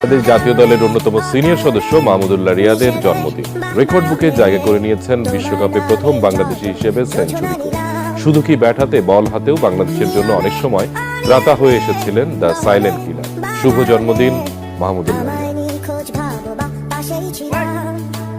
বাংলাদেশ জাতীয় দলের অন্যতম সিনিয়র সদস্য মাহমুদুল্লাহ রিয়াদের জন্মদিন। রেকর্ড বুকে জায়গা করে নিয়েছেন বিশ্বকাপে প্রথম বাংলাদেশি হিসেবে সেঞ্চুরি করে। শুধু কি ব্যাট হাতে, বল হাতেও বাংলাদেশের জন্য অনেক সময় ত্রাতা হয়ে এসেছিলেন দ্য সাইলেন্ট কিলার। শুভ জন্মদিন মাহমুদুল্লাহ রিয়াদ।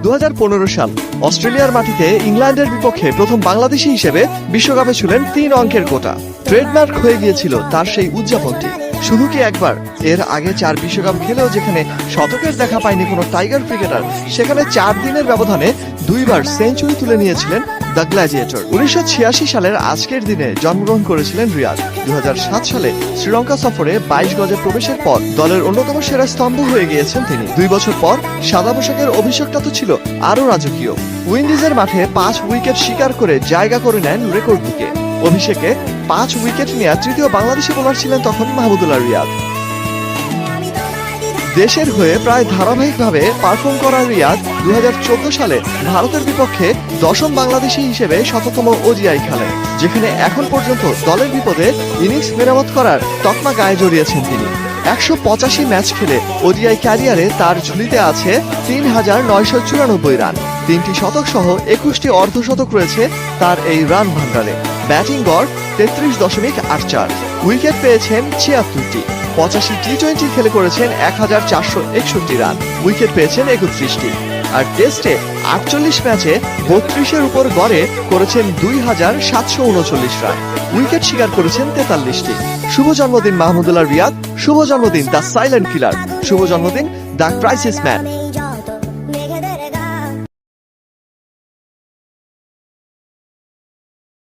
2015 সাল অস্ট্রেলিয়ার মাটিতে ইংল্যান্ডের বিপক্ষে প্রথম বাংলাদেশি হিসেবে বিশ্বকাপে ছিলেন 3 অঙ্কের কোটা। ট্রেডমার্ক হয়ে গিয়েছিল তার সেই উদযাপনটি। শুধু কি একবার, এর আগে 4 বিশ্বকাপ খেলেও যেখানে শতকের দেখা পায়নি কোনো টাইগার ক্রিকেটার, সেখানে 4 দিনের ব্যবধানে 2বার সেঞ্চুরি তুলে নিয়েছিলেন দ্য গ্ল্যাডিয়েটর। 1986 সালের আজকের দিনে জন্মগ্রহণ করেছিলেন রিয়াদ। 2007 সালে শ্রীলঙ্কা সফরে 22 গজে প্রবেশের পর দলের অন্যতম সেরা স্তম্ভ হয়ে গিয়েছেন তিনি। 2 বছর পর সাদা পোশাকের অভিষেকটা তো ছিল আরো রাজকীয়। উইন্ডিজের মাঠে 5 উইকেট শিকার করে জায়গা করে নেন রেকর্ড বুকে। অভিষেকে 5 উইকেট নেওয়া তৃতীয় বাংলাদেশি বোলার ছিলেন তখন মাহমুদুল্লাহ রিয়াদ। দেশের হয়ে প্রায় ধারাবাহিকভাবে পারফর্ম করা রিয়াদ 2014 সালে ভারতের বিপক্ষে 10ম বাংলাদেশি হিসেবে শততম ওডিআই খেলেন, যেখানে এখন পর্যন্ত দলের বিপদে ইনিংস মেরামত করার তকমা গায়ে জড়িয়েছেন তিনি। 185 ম্যাচ খেলে ওডিআই ক্যারিয়ারে তার ঝুলিতে আছে 3994 রান। 3টি শতক সহ 21টি অর্ধশতক রয়েছে তার এই রান ভান্ডারে। ব্যাটিং গড় 33.84। উইকেট পেয়েছেন 76টি। 85 টি20 খেলে করেছেন 1461 রান। উইকেট পেয়েছেন 31টি। আর টেস্টে 48 ম্যাচে 32-এর উপর গড়ে করেছেন 2739 রান। উইকেট শিকার করেছেন 43টি। শুভ জন্মদিন মাহমুদুল্লাহ রিয়াদ। শুভ জন্মদিন দ্য সাইলেন্ট কিলার। শুভ জন্মদিন দ্য ক্রাইসিস ম্যান।